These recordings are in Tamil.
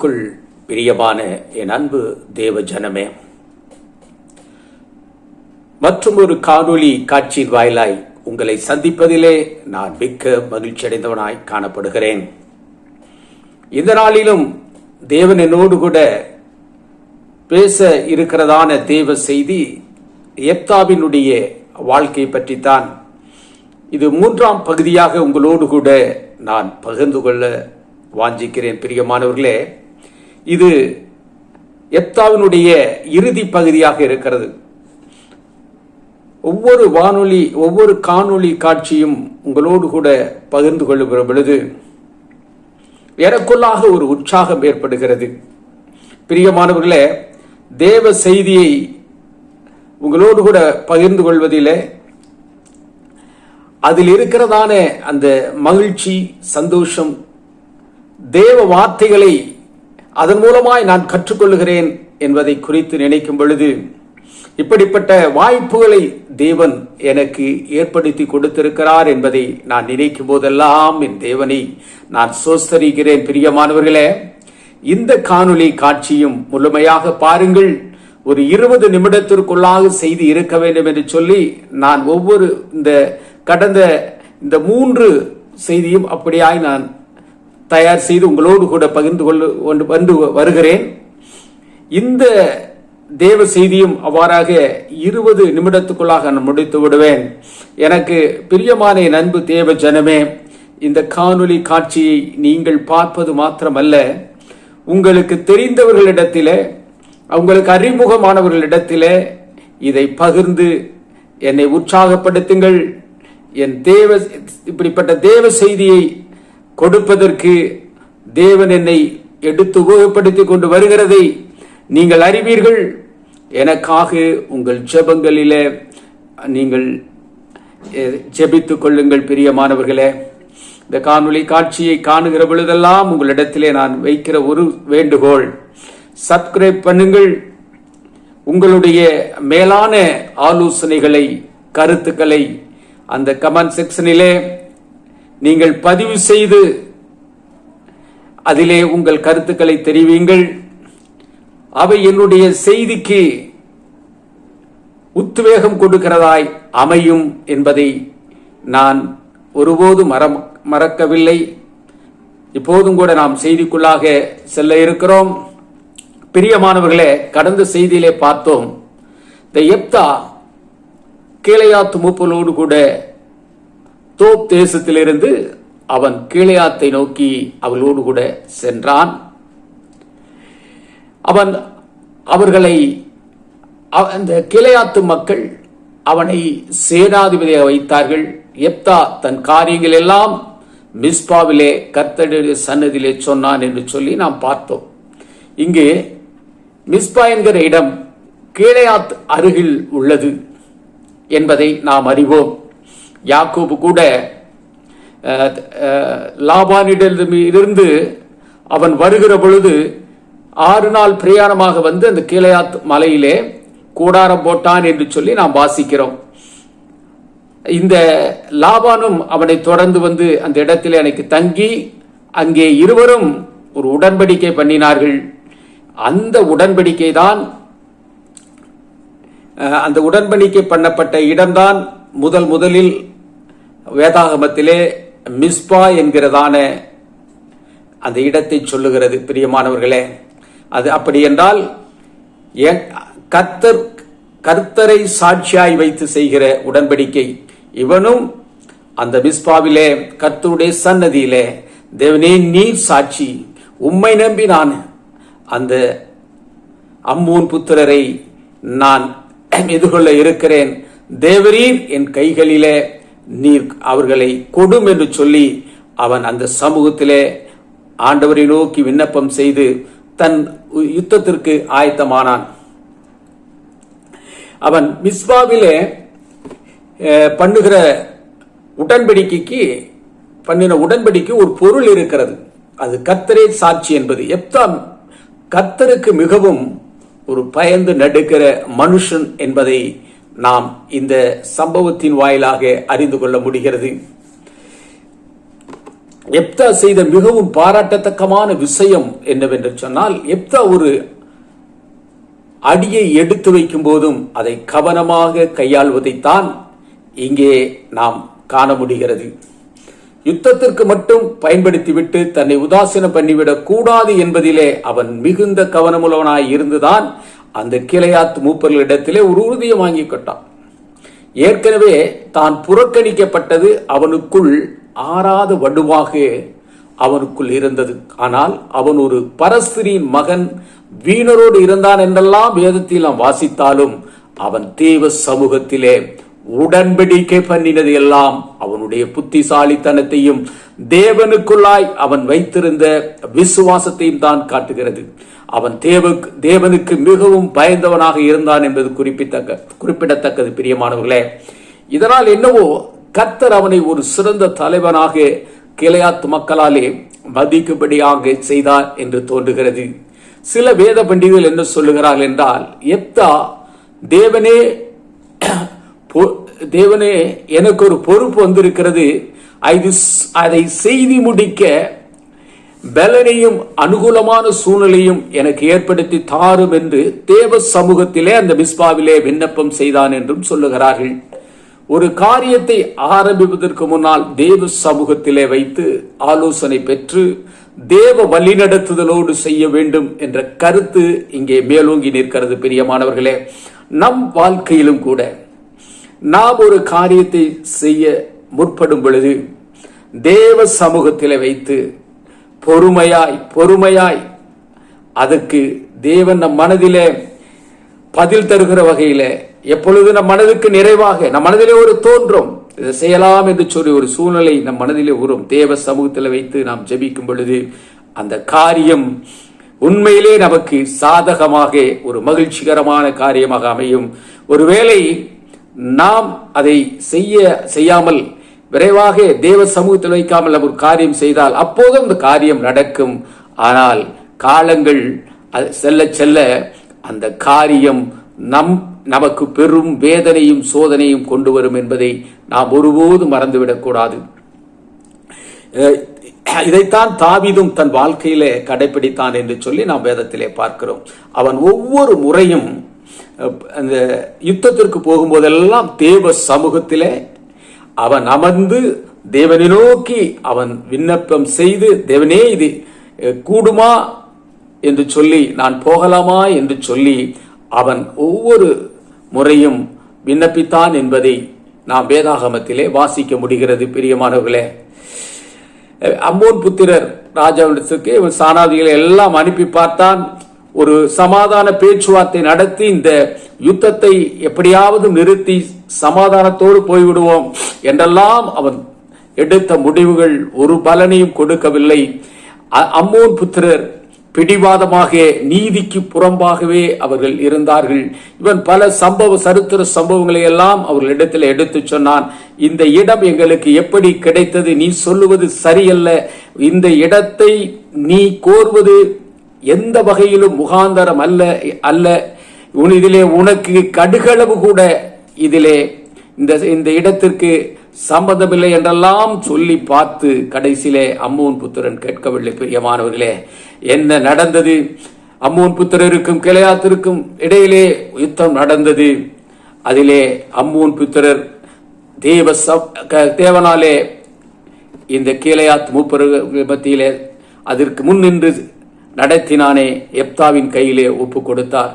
கிறிஸ்துவுக்குள் பிரியமான என் அன்பு தேவ ஜனமே, மற்றும் ஒரு காணொளி காட்சியின் வாயிலாய் உங்களை சந்திப்பதிலே நான் மிக்க மகிழ்ச்சி அடைந்தவனாய் காணப்படுகிறேன். இந்த நாளிலும் தேவன் என்னோடு கூட பேச இருக்கிறதான தேவ செய்தி எப்தாவினுடைய வாழ்க்கை பற்றித்தான். இது 3ஆம் பகுதியாக உங்களோடு கூட நான் பகிர்ந்து கொள்ள வாஞ்சிக்கிறேன். பிரியமானவர்களே, இது எப்தாவினுடைய இறுதி பகுதியாக இருக்கிறது. ஒவ்வொரு காணொளி காட்சியும் உங்களோடு கூட பகிர்ந்து கொள்ளுகிற பொழுது எனக்குள்ளாக ஒரு உற்சாகம் ஏற்படுகிறது. பிரியமானவர்களே, தேவ செய்தியை உங்களோடு கூட பகிர்ந்து கொள்வதிலே அதில் இருக்கிறதான அந்த மகிழ்ச்சி, சந்தோஷம், தேவ வார்த்தைகளை அதன் மூலமாய் நான் கற்றுக்கொள்கிறேன் என்பதை குறித்து நினைக்கும் பொழுது, இப்படிப்பட்ட வாய்ப்புகளை தேவன் எனக்கு ஏற்படுத்தி கொடுத்திருக்கிறார் என்பதை நான் நினைக்கும் போதெல்லாம் என் தேவனை நான் சோஸ்தரிக்கிறேன். பிரியமானவர்களே, இந்த காணொளி காட்சியும் முழுமையாக பாருங்கள். ஒரு 20 நிமிடத்திற்குள்ளாக செய்தி இருக்க வேண்டும் என்று சொல்லி நான் கடந்த 3 செய்தியும் அப்படியாய் நான் தயார் செய்து உங்களோடு கூட பகிர்ந்து கொண்டு வருகிறேன். இந்த தேவ செய்தியும் அவ்வாறாக 20 நிமிடத்துக்குள்ளாக நான் முடித்து விடுவேன். எனக்கு பிரியமான என் அன்பு தேவ ஜனமே, இந்த காணொளி காட்சியை நீங்கள் பார்ப்பது மாத்திரமல்ல, உங்களுக்கு தெரிந்தவர்களிடத்திலே, உங்களுக்கு அறிமுகமானவர்களிடத்திலே இதை பகிர்ந்து என்னை உற்சாகப்படுத்துங்கள். இப்படிப்பட்ட தேவ செய்தியை கொடுப்பதற்கு தேவன் என்னை எடுத்து உபயோகப்படுத்திக் கொண்டு வருகிறதை நீங்கள் அறிவீர்கள். எனக்காக உங்கள் ஜெபங்களிலே நீங்கள் ஜெபித்துக் கொள்ளுங்கள். பிரியமானவர்களே, இந்த காணொளி காட்சியை காணுகிற பொழுதெல்லாம் உங்களிடத்திலே நான் வைக்கிற ஒரு வேண்டுகோள், சப்ஸ்கிரைப் பண்ணுங்கள். உங்களுடைய மேலான ஆலோசனைகளை, கருத்துக்களை அந்த கமெண்ட் செக்ஷனிலே நீங்கள் பதிவு செய்து அதிலே உங்கள் கருத்துக்களை தெரிவியுங்கள். அவை என்னுடைய செய்திக்கு உத்வேகம் கொடுக்கிறதாய் அமையும் என்பதை நான் ஒருபோதும் மறக்கவில்லை. இப்போதும் கூட நாம் செய்திக்குள்ளாக செல்ல இருக்கிறோம். பிரியமானவர்களே, கடந்த செய்தியிலே பார்த்தோம், எப்தா கீலேயாத் மூப்பரோடு கூட தோப் தேசத்திலிருந்து அவன் கீலேயாத்தை நோக்கி அவளோடு கூட சென்றான். அந்த கீலேயாத்து மக்கள் அவனை சேனாதிபதியாக வைத்தார்கள். எப்தா தன் காரியங்கள் எல்லாம் மிஸ்பாவிலே கர்த்தருடைய சன்னதியிலே சொன்னான் என்று சொல்லி நாம் பார்த்தோம். இங்கே மிஸ்பா என்கிற இடம் கீலேயாத் அருகில் உள்ளது என்பதை நாம் அறிவோம். யாக்கோபு கூட லாபானிடமிருந்து அவன் வருகிற பொழுது 6 நாள் பிரயாணமாக வந்து அந்த கீலேயாத் மலையிலே கூடாரம் போட்டான் என்று சொல்லி நாம் வாசிக்கிறோம். இந்த லாபானும் அவனை தொடர்ந்து வந்து அந்த இடத்திலே அன்னைக்கு தங்கி அங்கே இருவரும் ஒரு உடன்படிக்கை பண்ணினார்கள். அந்த உடன்படிக்கை பண்ணப்பட்ட இடம்தான் முதலில் வேதாகமத்திலே மிஸ்பா என்கிறதான அந்த இடத்தை சொல்லுகிறது. பிரியமானவர்களே, அது அப்படி என்றால் கர்த்தரை சாட்சியாய் வைத்து செய்கிற உடன்படிக்கை. இவனும் அந்த மிஸ்பாவிலே கர்த்தருடைய சன்னதியிலே, தேவனே நீர் சாட்சி, உம்மை நம்பி நான் அந்த அம்மோன் புத்திரரை நான் எதிர்கொள்ள இருக்கிறேன், தேவரீர் என் கைகளிலே நீர் அவர்களை கொடும் என்று சொல்லி அவன் அந்த சமூகத்திலே ஆண்டவரை நோக்கி விண்ணப்பம் செய்து தன் யுத்தத்திற்கு ஆயத்தமானான். அவன் மிஸ்பாவிலே பண்ணின உடன்படிக்கை ஒரு பொருள் இருக்கிறது. அது கர்த்தரே சாட்சி என்பது. எப்தா கர்த்தருக்கு மிகவும் ஒரு பயந்து நடுக்கிற மனுஷன் என்பதை நாம் இந்த சம்பவத்தின் வாயிலாக அறிந்து கொள்ள முடிகிறது. எப்தா செய்த மிகவும் பாராட்டத்தக்கமான விஷயம் என்னவென்று சொன்னால், எப்தா ஒரு அடியை எடுத்து வைக்கும் போதும் அதை கவனமாக கையாள்வதைத்தான் இங்கே நாம் காண முடிகிறது. யுத்தத்திற்கு மட்டும் பயன்படுத்திவிட்டு தன்னை உதாசீனம் பண்ணிவிடக் கூடாது என்பதிலே அவன் மிகுந்த கவனமுள்ளவனாய் இருந்துதான் அந்த கிளையாத் மூப்பர்களிடத்திலே ஒரு உறுதியை வாங்கி கொண்டான். ஏற்கனவே தான் புறக்கணிக்கப்பட்டது அவனுக்குள் ஆறாத வடுவாக அவனுக்குள் இருந்தது. ஆனால் அவன் ஒரு பரஸ்திரியின் மகன், வீணரோடு இருந்தான் என்றெல்லாம் வேதத்தில் நாம் வாசித்தாலும், அவன் தேவ சமூகத்திலே உடன்படிக்கை பண்ணினது எல்லாம் அவனுடைய புத்திசாலித்தனத்தையும் தேவனுக்குள்ளாய் அவன் வைத்திருந்த விசுவாசத்தையும் தான் காட்டுகிறது. அவன் தேவனுக்கு மிகவும் பயந்தவனாக இருந்தான் என்பது குறிப்பிடத்தக்கது பிரியமானவர்களே. இதனால் என்னவோ கர்த்தர் அவனை ஒரு சிறந்த தலைவனாக கிளையாத் மக்களாலே மதிக்கும்படியாக செய்தார் என்று தோன்றுகிறது. சில வேத பண்டிதர்கள் என்ன சொல்லுகிறார்கள் என்றால், எப்தா தேவனே எனக்கு ஒரு பொறுப்பு வந்திருக்கிறது, அதை செய்தி முடிக்க பலனையும் அனுகூலமான சூழ்நிலையும் எனக்கு ஏற்படுத்தி தாரும் என்று தேவ சமூகத்திலே அந்த மிஸ்பாவிலே விண்ணப்பம் செய்தான் என்றும் சொல்லுகிறார்கள். ஒரு காரியத்தை ஆரம்பிப்பதற்கு முன்னால் தேவ சமூகத்திலே வைத்து ஆலோசனை பெற்று தேவ வழிநடத்துதலோடு செய்ய வேண்டும் என்ற கருத்து இங்கே மேலோங்கி நிற்கிறது. பிரியமானவர்களே, நம் வாழ்க்கையிலும் கூட நாம் ஒரு காரியத்தை செய்ய முற்படும் பொழுது தேவ சமூகத்திலே வைத்து பொறுமையாய் அதற்கு தேவன் நம் மனதிலே பதில் தருகிற வகையில எப்பொழுது நம் மனதுக்கு நிறைவாக நம் மனதிலே ஒரு தோன்றும் இதை செய்யலாம் என்று சொல்லி ஒரு சூழ்நிலை நம் மனதிலே வரும். தேவ சமூகத்தில் வைத்து நாம் ஜெபிக்கும் பொழுது அந்த காரியம் உண்மையிலே நமக்கு சாதகமாக ஒரு மகிழ்ச்சிகரமான காரியமாக அமையும். ஒருவேளை நாம் அதை செய்யாமல் விரைவாக தேவ சமூகத்தில் வைக்காமல் ஒரு காரியம் செய்தால் அப்போதும் அந்த காரியம் நடக்கும். ஆனால் காலங்கள் செல்ல செல்ல அந்த காரியம் நமக்கு பெரும் வேதனையும் சோதனையும் கொண்டு வரும் என்பதை நாம் ஒருபோதும் மறந்துவிடக் கூடாது. இதைத்தான் தாவீதும் தன் வாழ்க்கையிலே கடைபிடித்தான் என்று சொல்லி நாம் வேதத்திலே பார்க்கிறோம். அவன் ஒவ்வொரு முறையும் அந்த யுத்தத்திற்கு போகும்போதெல்லாம் தேவ சமூகத்திலே அவன் அமர்ந்து தேவனை நோக்கி அவன் விண்ணப்பம் செய்து, தேவனே இது கூடுமா என்று சொல்லி, நான் போகலாமா என்று சொல்லி அவன் ஒவ்வொரு முறையும் விண்ணப்பித்தான் என்பதை நாம் வேதாகமத்திலே வாசிக்க முடிகிறது. பிரியமானவர்களே, அம்மோன் புத்திரர் ராஜாவிடத்துக்கு சானாதிகளை எல்லாம் அனுப்பி பார்த்தான். ஒரு சமாதான பேச்சுவார்த்தை நடத்தி இந்த யுத்தத்தை எப்படியாவது நிறுத்தி சமாதானத்தோடு போய்விடுவோம் என்றெல்லாம் அவன் எடுத்த முடிவுகள் ஒரு பலனையும் கொடுக்கவில்லை. அம்மோன் புத்திரர் பிடிவாதமாக நீதிக்கு புறம்பாகவே அவர்கள் இருந்தார்கள். இவன் பல சரித்திர சம்பவங்களை எல்லாம் அவர்களிடத்தில் எடுத்து சொன்னான். இந்த இடம் எங்களுக்கு எப்படி கிடைத்தது? நீ சொல்லுவது சரியல்ல. இந்த இடத்தை நீ கோருவது எந்த வகையிலும் முகாந்தரம் அல்ல. இதிலே உனக்கு கடுகளவு கூட இதிலே இந்த இடத்திற்கு சம்பந்தமில்லை என்றெல்லாம் சொல்லி பார்த்து கடைசியிலே அம்மோன் புத்திரன் கேட்கவில்லை. பிரியமானவர்களே, என்ன நடந்தது? அம்மோன் புத்திரருக்கும் கிளையாத்திற்கும் இடையிலே யுத்தம் நடந்தது. அதிலே அம்மோன் புத்திரர் தேவனாலே இந்த கிளையாத் மூப்பர்கள் மத்தியிலே அதற்கு முன் நின்று நடத்தினானே எப்தாவின் கையிலே ஒப்பு கொடுத்தார்.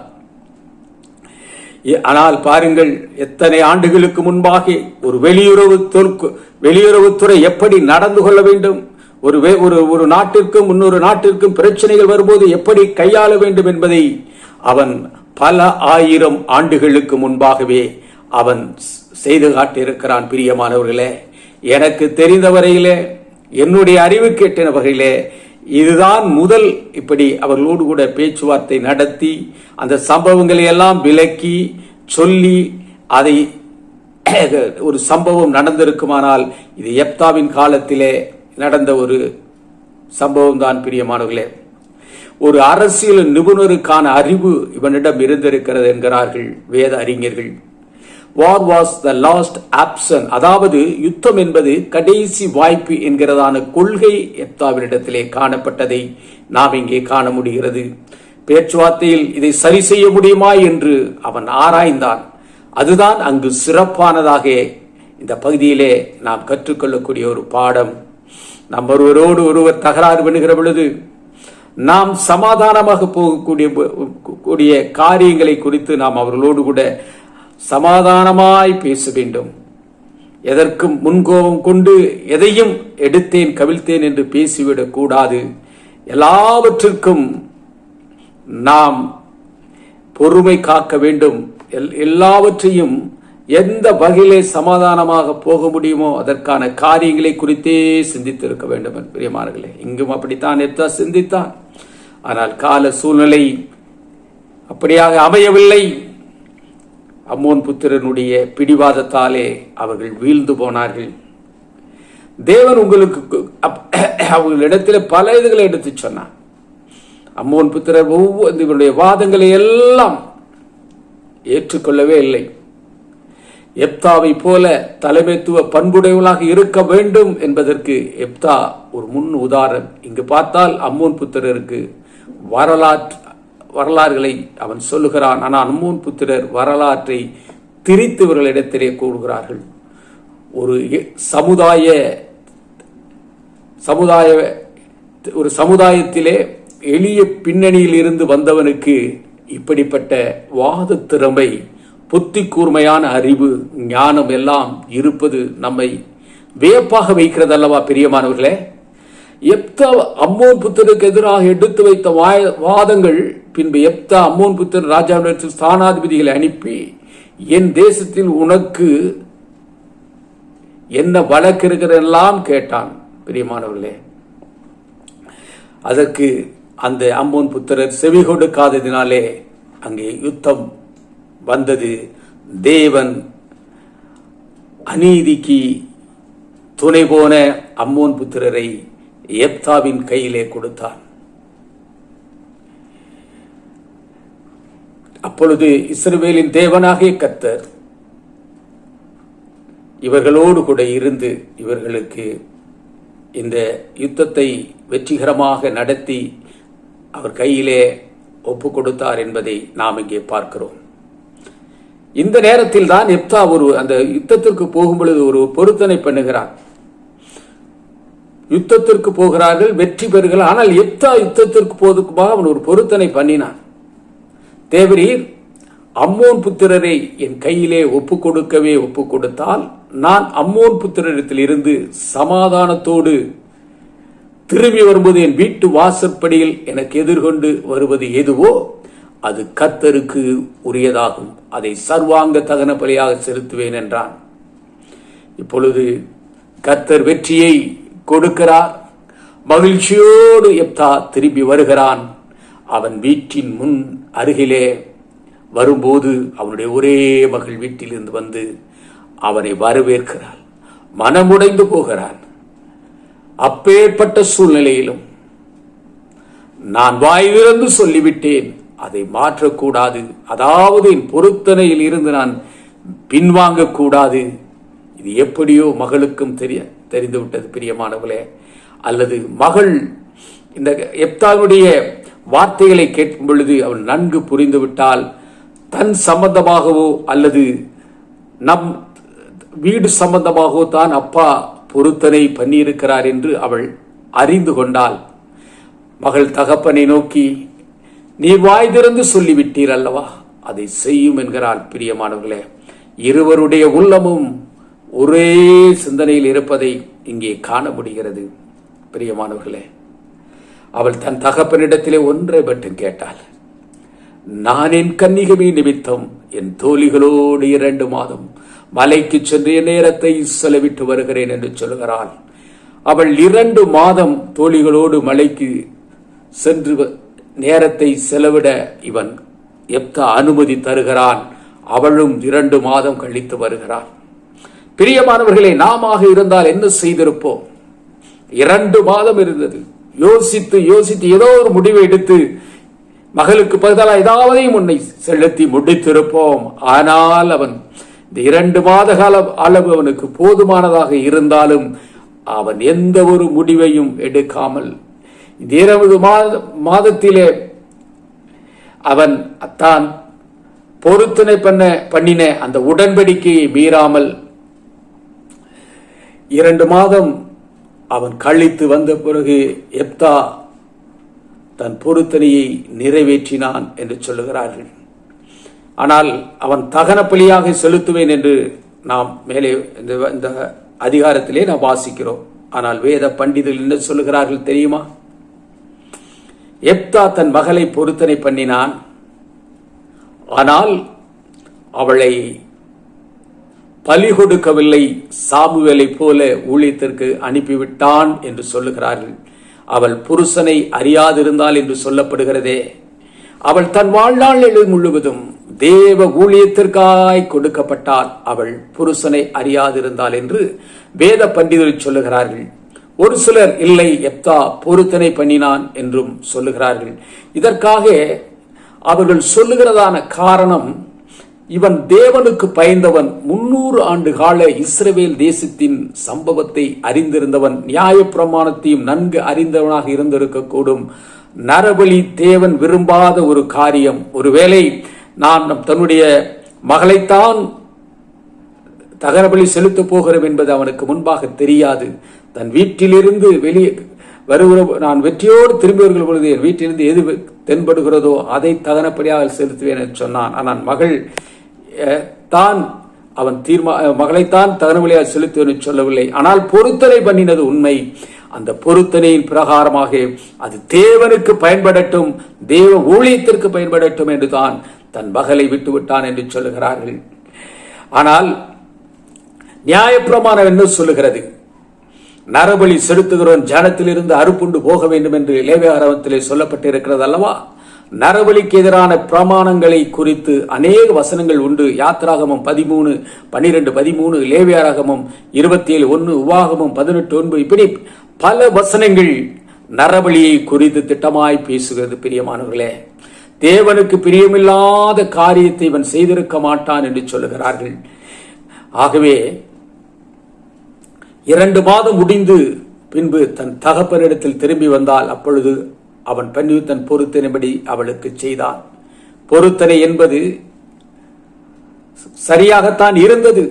ஆனால் பாருங்கள், எத்தனை ஆண்டுகளுக்கு முன்பாக ஒரு வெளியுறவுத்துறை எப்படி நடந்து கொள்ள வேண்டும், ஒரு நாட்டிற்கும் இன்னொரு நாட்டிற்கும் பிரச்சனைகள் வரும்போது எப்படி கையாள வேண்டும் என்பதை அவன் பல ஆயிரம் ஆண்டுகளுக்கு முன்பாகவே அவன் செய்து காட்டியிருக்கிறான். பிரியமானவர்களே, எனக்கு தெரிந்த வரையிலே, என்னுடைய அறிவு கேட்டின வகையிலே இதுதான் முதல் இப்படி அவர்களோடு கூட பேச்சுவார்த்தை நடத்தி அந்த சம்பவங்களை எல்லாம் விளக்கி சொல்லி அதை ஒரு சம்பவம் நடந்திருக்குமானால் இது எப்தாவின் காலத்திலே நடந்த ஒரு சம்பவம் தான். பிரியமானவர்களே, ஒரு அரசியல் நிபுணருக்கான அறிவு இவனிடம் இருந்திருக்கிறது என்கிறார்கள் வேத அறிஞர்கள். war was the last option. அதாவது யுத்தம் என்பது கடைசி வாய்ப்பு என்கிறதான கொள்கை எப்தாவினிடத்திலே காணப்பட்டதை நாம் இங்கே காண முடிகிறது. பேச்சுவார்த்தையில் இதை சரி செய்ய முடியுமா என்று அவன் ஆராய்ந்தான். அதுதான் அங்கு சிறப்பானதாக இந்த பகுதியிலே நாம் கற்றுக்கொள்ளக்கூடிய ஒரு பாடம். நாம் ஒருவரோடு ஒருவர் தகராறு பண்ணுகிற பொழுது நாம் சமாதானமாக போகக்கூடிய காரியங்களை குறித்து நாம் அவர்களோடு கூட சமாதானமாய் பேச வேண்டும். எதற்கும் முன்கோபம் கொண்டு எதையும் எடுத்தேன் கவிழ்த்தேன் என்று பேசிவிடக் கூடாது. எல்லாவற்றிற்கும் நாம் பொறுமை காக்க வேண்டும். எல்லாவற்றையும் எந்த வகையிலே சமாதானமாக போக முடியுமோ அதற்கான காரியங்களை குறித்தே சிந்தித்திருக்க வேண்டும். பிரியமானவர்களே, இங்கும் அப்படித்தான் எப்தா சிந்தித்தான். ஆனால் கால சூழ்நிலை அப்படியாக அமையவில்லை. அம்மோன் புத்திரனுடைய பிடிவாதத்தாலே அவர்கள் வீழ்ந்து போனார்கள். தேவன் உங்களுக்கு அவர்களிடத்தில் பல இதுகளை எடுத்து சொன்னார். அம்மோன் புத்திரர் ஒவ்வொரு வாதங்களை எல்லாம் ஏற்றுக்கொள்ளவே இல்லை. எப்தாவை போல தலைமைத்துவ பண்புடையவளாக இருக்க வேண்டும் என்பதற்கு எப்தா ஒரு முன் உதாரணம். இங்கு பார்த்தால் அம்மோன் புத்திரருக்கு வரலாறுகளை அவன் சொல்லுகிறான். ஆனால் அம்மோன் புத்திரர் வரலாற்றை திரித்தவர்களிடத்திலே கூறுகிறார்கள். ஒரு சமுதாயத்திலே எளிய பின்னணியில் இருந்து வந்தவனுக்கு இப்படிப்பட்ட வாத திறமை, புத்தி கூர்மையான அறிவு, ஞானம் எல்லாம் இருப்பது நம்மை வியப்பாக வைக்கிறது அல்லவா பிரியமானவர்களே. எப்தா அம்மோன் புத்திரருக்கு எதிராக எடுத்து வைத்த வாதங்கள் பின்பு எப்தா அம்மோன் புத்திரன் ராஜாவிடத்தில் ஸ்தானாதிபதிகளை அனுப்பி என் தேசத்தில் உனக்கு என்ன வழக்கு இருக்கிறதெல்லாம் கேட்டான். பிரியமானவர்களே, அதற்கு அந்த அம்மோன் புத்திரர் செவி கொடுக்காததினாலே அங்கே யுத்தம் வந்தது. தேவன் அநீதிக்கு துணை போன அம்மோன் புத்திரரை எப்தாவின் கையிலே கொடுத்தான். அப்பொழுது இஸ்ரவேலின் தேவனாகிய கர்த்தர் இவர்களோடு கூட இருந்து இவர்களுக்கு இந்த யுத்தத்தை வெற்றிகரமாக நடத்தி அவர் கையிலே ஒப்பு கொடுத்தார் என்பதை நாம் இங்கே பார்க்கிறோம். இந்த நேரத்தில் தான் எப்தா அந்த யுத்தத்திற்கு போகும் பொழுது ஒரு பொருத்தனை பண்ணுகிறார். யுத்தத்திற்கு போகிறார்கள், வெற்றி பெறுகிறார். ஆனால் எப்தா யுத்தத்திற்கு போவதற்குமாக அவன் ஒரு பொருத்தனை பண்ணினான். தேவரீர் அம்மோன் புத்திரரை என் கையிலே ஒப்பு கொடுத்தால் நான் அம்மோன் புத்திரரிடத்தில் இருந்து சமாதானத்தோடு திரும்பி வரும்போது என் வீட்டு வாசற்படியில் எனக்கு எதிர்கொண்டு வருவது எதுவோ அது கர்த்தருக்கு உரியதாகும். அதை சர்வாங்க தகன பலியாக செலுத்துவேன் என்றான். இப்பொழுது கர்த்தர் வெற்றியை கொடுக்கிறார். மகிழ்ச்சியோடு எப்தா திரும்பி வருகிறான். அவன் வீட்டின் முன் அருகிலே வரும்போது அவனுடைய ஒரே மகள் வீட்டிலிருந்து வந்து அவனை வரவேற்கிறாள். மனமுடைந்து போகிறான். அப்பேற்பட்ட சூழ்நிலையிலும் நான் வாயிலிருந்து சொல்லிவிட்டேன், அதை மாற்றக்கூடாது. அதாவது என் பொருத்தனையில் இருந்து நான் பின்வாங்க கூடாது. இது எப்படியோ மகளுக்கும் தெரிந்து விட்டது பிரியமானவர்களே. அல்லது மகள் இந்த எப்தாவுடைய வார்த்தைகளை கேட்கும் பொழுது அவள் நன்கு புரிந்து விட்டால் தன் சம்பந்தமாகவோ அல்லது நம் வீடு சம்பந்தமாகவோ தான் அப்பா பொருத்தனை பண்ணியிருக்கிறார் என்று அவள் அறிந்து கொண்டாள். மகள் தகப்பனை நோக்கி, நீ வாய் திறந்து சொல்லிவிட்டீர் அல்லவா, அதை செய்யும் என்கிறாள். பிரியமானவர்களே, இருவருடைய உள்ளமும் ஒரே சிந்தனையில் இருப்பதை இங்கே காண முடிகிறது. பிரியமானவர்களே, அவள் தன் தகப்பனிடத்திலே ஒன்றை மட்டும் கேட்டாள். நான் என் கன்னிகை நிமித்தம் என் தோழிகளோடு 2 மாதம் மலைக்கு சென்று என் நேரத்தை செலவிட்டு வருகிறேன் என்று சொல்கிறாள். அவள் 2 மாதம் தோழிகளோடு மலைக்கு சென்று நேரத்தை செலவிட இவன் எப்தா அனுமதி தருகிறான். அவளும் 2 மாதம் கழித்து வருகிறாள். பிரியமானவர்களே, நாம இருந்தால் என்ன செய்திருப்போம்? 2 மாதம் இருந்தது. யோசித்து ஏதோ ஒரு முடிவை எடுத்து மகளுக்கு பதிலாக ஏதாவது முன்னை செலுத்தி முடித்திருப்போம். ஆனால் அவன் இந்த 2 மாத கால அளவு அவனுக்கு போதுமானதாக இருந்தாலும் அவன் எந்த ஒரு முடிவையும் எடுக்காமல் 20 மாதத்திலே அவன் தான் பொருத்தனை பண்ணின அந்த உடன்படிக்கையை மீறாமல் 2 மாதம் அவன் கழித்து வந்த பிறகு எப்தா தன் பொருத்தனையை நிறைவேற்றினான் என்று சொல்லுகிறார்கள். ஆனால் அவன் தகன பலியாக செலுத்துவேன் என்று நாம் மேலே இந்த அதிகாரத்திலே நாம் வாசிக்கிறோம். ஆனால் வேத பண்டிதர்கள் என்ன சொல்லுகிறார்கள் தெரியுமா? எப்தா தன் மகளை பொருத்தனை பண்ணினான், ஆனால் அவளை பலி கொடுக்கவில்லை, சாமுவேலை போல ஊழியத்திற்கு அனுப்பிவிட்டான் என்று சொல்லுகிறார்கள். அவள் புருஷனை அறியாதிருந்தாள் என்று சொல்லப்படுகிறதே. அவள் தன் வாழ்நாள் முழுவதும் தேவ ஊழியத்திற்காய் கொடுக்கப்பட்டால் அவள் புருஷனை அறியாதிருந்தாள் என்று வேத பண்டிதர்கள் சொல்லுகிறார்கள். ஒரு சிலர் இல்லை, எப்தா பொருத்தனை பண்ணினான் என்றும் சொல்லுகிறார்கள். இதற்காக அவர்கள் சொல்லுகிறதான காரணம், இவன் தேவனுக்கு பயந்தவன், 300 ஆண்டு கால இஸ்ரவேல் தேசத்தின் சம்பவத்தை அறிந்திருந்தவன், நியாய பிரமாணத்தையும் நன்கு அறிந்தவனாக இருந்திருக்கக்கூடும். நரபலி தேவன் விரும்பாத ஒரு காரியம். ஒருவேளை நான் தன்னுடைய மகளைத்தான் தகனபலி செலுத்த போகிறோம் என்பது அவனுக்கு முன்பாக தெரியாது. தன் வீட்டிலிருந்து வெளியே வருகிற நான் வெற்றியோடு திரும்பி வருகிற பொழுது என் வீட்டிலிருந்து எது தென்படுகிறதோ அதை தகனப்படியாக செலுத்துவேன் என்று சொன்னான். ஆனால் மகள் தான் அவன் மகளைத்தான் தகனபலியாக செலுத்துவேன் சொல்லவில்லை. ஆனால் பொருத்தனை பண்ணினது உண்மை. அந்த பொருத்தனையின் பிரகாரமாக அது தேவனுக்கு பயன்படட்டும், தேவ ஊழியத்திற்கு பயன்படட்டும் என்றுதான் தன் மகளை விட்டு விட்டான் என்று சொல்லுகிறார்கள். ஆனால் நியாயப்பிரமாணம் என்ன சொல்லுகிறது? நரபலி செலுத்துகிறவன் ஜனத்திலிருந்து அறுப்புண்டு போக வேண்டும் என்று லேவியராகமத்திலே சொல்லப்பட்டிருக்கிறது அல்லவா? நரபலிக்கு எதிரான பிரமாணங்களை குறித்து அநேக வசனங்கள் உண்டு. யாத்திராகமம் 13:12-13, லேவியராகமம் 27:1, உபாகமம் 18:9, இப்படி பல வசனங்கள் நரபலியை குறித்து திட்டமாய் பேசுகிறது. பிரியமானவர்களே, தேவனுக்கு பிரியமில்லாத காரியத்தை இவன் செய்திருக்க மாட்டான் என்று சொல்லுகிறார்கள். ஆகவே 2 மாதம் முடிந்து பின்பு தன் தகப்பனிடத்தில் திரும்பி வந்தால் அப்பொழுது அவன் பண்ணி தன் பொருத்தனைபடி அவளுக்கு செய்தான். பொருத்தனை என்பது சரியாகத்தான் இருந்தது,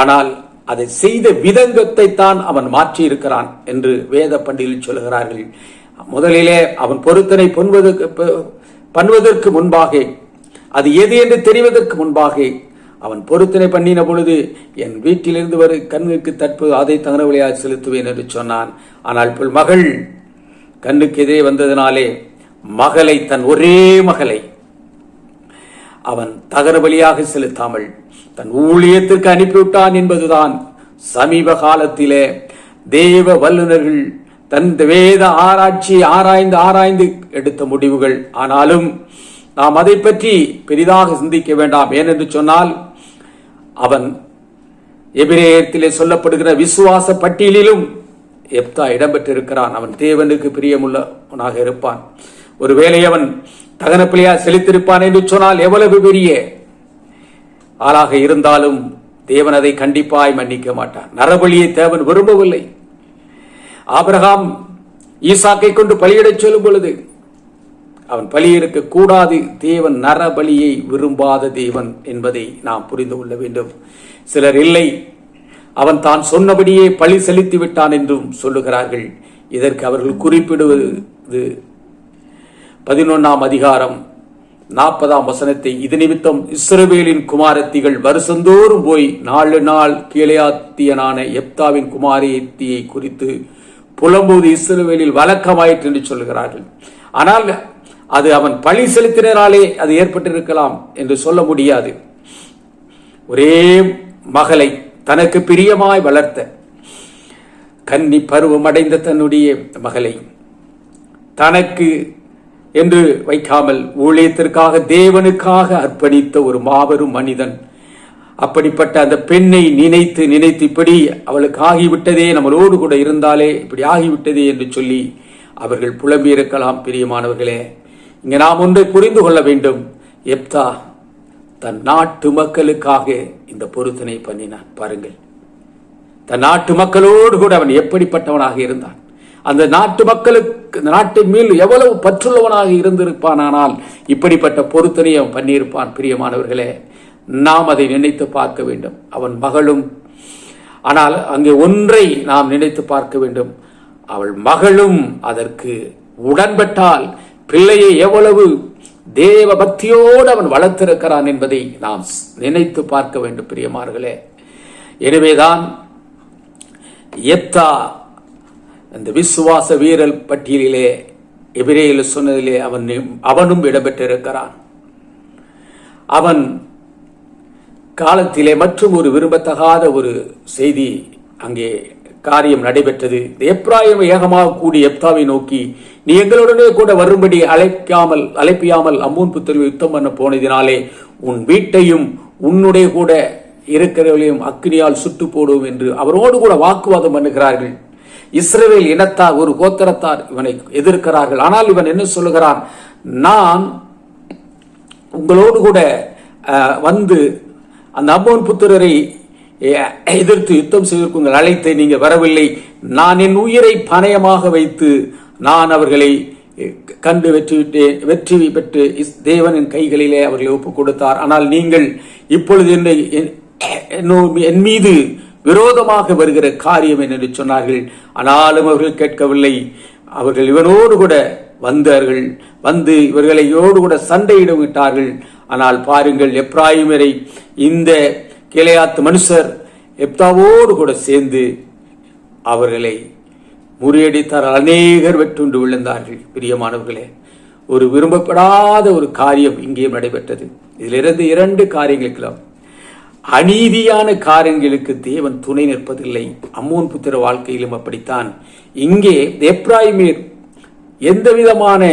ஆனால் அதை செய்த விதங்கத்தை தான் அவன் மாற்றி இருக்கிறான் என்று வேத பண்டிதர்கள் சொல்லுகிறார்கள். முதலிலே அவன் பொருத்தனை பண்ணுவதற்கு முன்பாக, அது எது என்று தெரிவதற்கு முன்பாக அவன் பொருத்தனை பண்ணின பொழுது என் வீட்டிலிருந்து வரு கண்ணுக்கு தற்போது அதை தகனபலியாக செலுத்துவேன் என்று சொன்னான். ஆனால் இப்போ மகள் கண்ணுக்கு எதிரே வந்ததினாலே மகளை, தன் ஒரே மகளை அவன் தகனபலியாக செலுத்தாமல் தன் ஊழியத்திற்கு அனுப்பிவிட்டான் என்பதுதான் சமீப காலத்திலே தேவ வல்லுநர்கள் தன் வேத ஆராய்ச்சி ஆராய்ந்து எடுத்த முடிவுகள். ஆனாலும் நாம் அதை பற்றி பெரிதாக சிந்திக்க வேண்டாம். ஏனென்று சொன்னால் அவன் எபிரேயத்திலே சொல்லப்படுகிற விசுவாச பட்டியலிலும் எப்தா இடம்பெற்றிருக்கிறான். அவன் தேவனுக்கு பிரியமுள்ளவனாக இருப்பான். ஒருவேளை அவன் தகனபலியாக செலுத்திருப்பான் என்று சொன்னால் எவ்வளவு பெரிய ஆளாக இருந்தாலும் தேவன் அதை கண்டிப்பாய் மன்னிக்க மாட்டான். நரபலியை தேவன் விரும்பவில்லை. ஆபிரகாம் ஈசாக்கை கொண்டு பலியிடச் சொல்லும் பொழுது அவன் பலியிருக்க கூடாது. தேவன் நரபலியை விரும்பாத தேவன் என்பதை நாம் புரிந்து கொள்ள வேண்டும். சிலர் இல்லை, அவன் தான் சொன்னபடியே பலி செலுத்தி விட்டான் என்றும் சொல்லுகிறார்கள். இதற்கு அவர்கள் குறிப்பிடுவது 11ஆம் அதிகாரம் 40ஆம் வசனத்தை. இது நிமித்தம் இஸ்ரவேலின் குமாரத்திகள் வருஷந்தோறும் போய் 4 நாள் கீலேயாத்தியனான எப்தாவின் குமாரத்தியை குறித்து புலம்போது இஸ்ரவேலில் வழக்கமாயிற்று என்று சொல்லுகிறார்கள். ஆனால் அது அவன் பழி செலுத்தினாலே அது ஏற்பட்டிருக்கலாம் என்று சொல்ல முடியாது. ஒரே மகளை தனக்கு பிரியமாய் வளர்த்த, கன்னி பருவம் அடைந்த தன்னுடைய மகளை தனக்கு என்று வைக்காமல் ஊழியத்திற்காக தேவனுக்காக அர்ப்பணித்த ஒரு மாபெரும் மனிதன். அப்படிப்பட்ட அந்த பெண்ணை நினைத்து இப்படி அவளுக்கு ஆகிவிட்டதே, நம்மளோடு கூட இருந்தாலே இப்படி ஆகிவிட்டதே என்று சொல்லி அவர்கள் புலம்பியிருக்கலாம். பிரியமானவர்களே, இங்கே நாம் ஒன்றை புரிந்து கொள்ள வேண்டும். எப்தா தன் நாட்டு மக்களுக்காக இந்த பொருத்தனை பண்ணினான். பாருங்கள், தன் நாட்டு மக்களோடு கூட அவன் எப்படிப்பட்டவனாக இருந்தான். அந்த நாட்டு மக்களுக்கு, நாட்டின் மேல் எவ்வளவு பற்றுள்ளவனாக இருந்திருப்பானால் இப்படிப்பட்ட பொருத்தனை அவன் பண்ணியிருப்பான். பிரியமானவர்களே, நாம் அதை நினைத்து பார்க்க வேண்டும். அவன் மகளும், ஆனால் அங்கே ஒன்றை நாம் நினைத்து பார்க்க வேண்டும். அவள் மகளும் அதற்கு உடன்பட்டால் பிள்ளையை எவ்வளவு தேவ பக்தியோடு அவன் வளர்த்திருக்கிறான் என்பதை நாம் நினைத்து பார்க்க வேண்டும். பிரியமானவர்களே, எனவேதான் யெப்தா அந்த விசுவாச வீரல் பட்டியலிலே எபிரேயர் சொன்னதிலே அவனும் இடம்பெற்றிருக்கிறான். அவன் காலத்திலே மற்றும் ஒரு விரும்பத்தகாத ஒரு செய்தி அங்கே காரியம் நடைபெற்றது. எப்ராயிம் ஏகமாக கூடி யெப்தாவை நோக்கி, நீ எங்களுடனே கூட வரும்படி அழைப்பியாமல் அம்மோன் புத்திரரை யுத்தம் பண்ண போனதினாலே உன் வீட்டையும் உன்னுடைய கூட இருக்கிறவர்களையும் அக்கினியால் சுட்டு போடுவோம் என்று அவரோடு கூட வாக்குவாதம் பண்ணுகிறார்கள். இஸ்ரவேல் இனத்தார், ஒரு கோத்திரத்தார் இவனை எதிர்க்கிறார்கள். ஆனால் இவன் என்ன சொல்லுகிறான், நான் உங்களோடு கூட வந்து அந்த அம்மோன் புத்திரரை எதிர்த்து யுத்தம் செய்வதற்கு உங்கள் அழைத்தை நீங்க வரவில்லை. நான் என் உயிரை பணயமாக வைத்து நான் அவர்களை கண்டு வெற்றி பெற்று தேவனின் கைகளிலே அவர்களை ஒப்புக் கொடுத்தார். ஆனால் நீங்கள் இப்பொழுது என் மீது விரோதமாக வருகிற காரியம் என்று சொன்னார்கள். ஆனாலும் அவர்கள் கேட்கவில்லை. அவர்கள் இவனோடு கூட வந்தார்கள். வந்து இவர்களையோடு கூட சண்டையிட விட்டார்கள். ஆனால் பாருங்கள், எப்ராயிமரை இந்த கிளையாத்து மனுஷர் யெப்தாவோடு கூட சேர்ந்து அவர்களை முறியடித்தார். அநேகர் வெற்றுண்டு விழுந்தார்கள். பிரியமானவர்களே, ஒரு விரும்பப்படாத ஒரு காரியம் இங்கே நடைபெற்றது. இதிலிருந்து இரண்டு காரியங்களுக்கெல்லாம் அநீதியான காரியங்களுக்கு தேவன் துணை நிற்பதில்லை. அம்மோன் புத்திர வாழ்க்கையிலும் அப்படித்தான். இங்கே எப்ராயிமீர் எந்த விதமான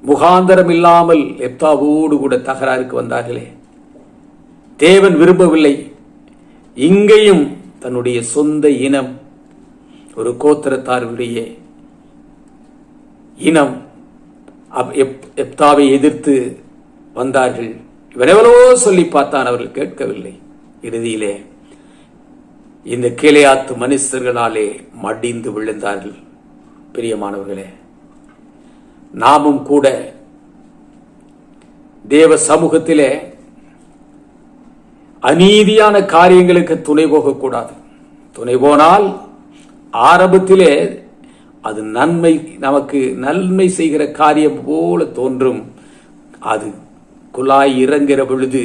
முகாந்தரம் இல்லாமல் யெப்தாவோடு கூட தகராறுக்கு வந்தார்களே, தேவன் விரும்பவில்லை. இங்கேயும் தன்னுடைய சொந்த இனம், ஒரு கோத்திரத்தாருடைய இனம் யெப்தாவை எதிர்த்து வந்தார்கள். இவன் எவ்வளவோ சொல்லி பார்த்தான், அவர்கள் கேட்கவில்லை. இறுதியிலே இந்த கீலேயாத்து மனுஷர்களாலே மடிந்து விழுந்தார்கள். பிரியமானவர்களே, நாமும் கூட தேவ சமூகத்திலே அநீதியான காரியங்களுக்கு துணை போகக்கூடாது. துணை போனால் ஆரம்பத்திலே அது நமக்கு நன்மை செய்கிற காரியம் போல தோன்றும். அது குழாய் இறங்குகிற பொழுது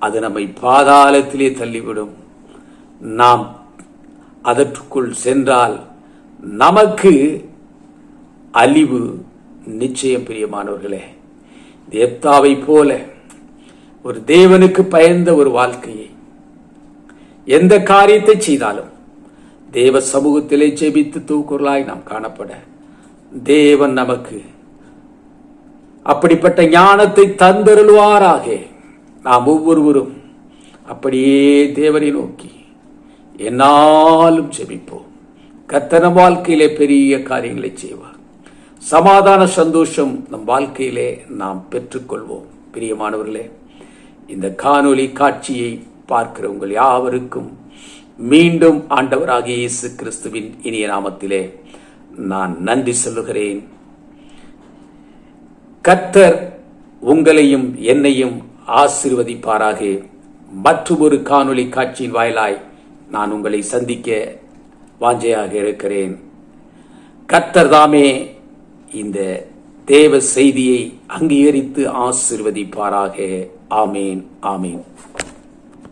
அது நம்மை பாதாளத்திலே தள்ளிவிடும். நாம் அதற்குள் சென்றால் நமக்கு அழிவு நிச்சயம். பிரியமானவர்களே, யெப்தாவை போல ஒரு தேவனுக்கு பயந்த ஒரு வாழ்க்கையை, எந்த காரியத்தை செய்தாலும் தேவ சமூகத்திலே ஜெபித்து தூக்குறலாய் நாம் காணப்பட தேவன் நமக்கு அப்படிப்பட்ட ஞானத்தை தந்தருள்வாராக. நாம் ஒவ்வொருவரும் அப்படியே தேவனை நோக்கி என்னாலும் ஜெபிப்போம். கர்த்தர் நம் வாழ்க்கையிலே பெரிய காரியங்களை செய்வார். சமாதான சந்தோஷம் நம் வாழ்க்கையிலே நாம் பெற்றுக்கொள்வோம். பிரியமானவர்களே, இந்த காணொளி காட்சியை பார்க்கிற உங்கள் யாவருக்கும் மீண்டும் ஆண்டவராகிய இயேசு கிறிஸ்துவின் இனிய நாமத்திலே நான் நன்றி சொல்லுகிறேன். கர்த்தர் உங்களையும் என்னையும் ஆசீர்வதிப்பாராக. மற்றொரு காணொளி காட்சியின் வாயிலாய் நான் உங்களை சந்திக்க வாஞ்சையாக இருக்கிறேன். கர்த்தர் தாமே இந்த தேவ செய்தியை அங்கீகரித்து ஆசீர்வதிப்பாராக. ஆமேன், ஆமேன்.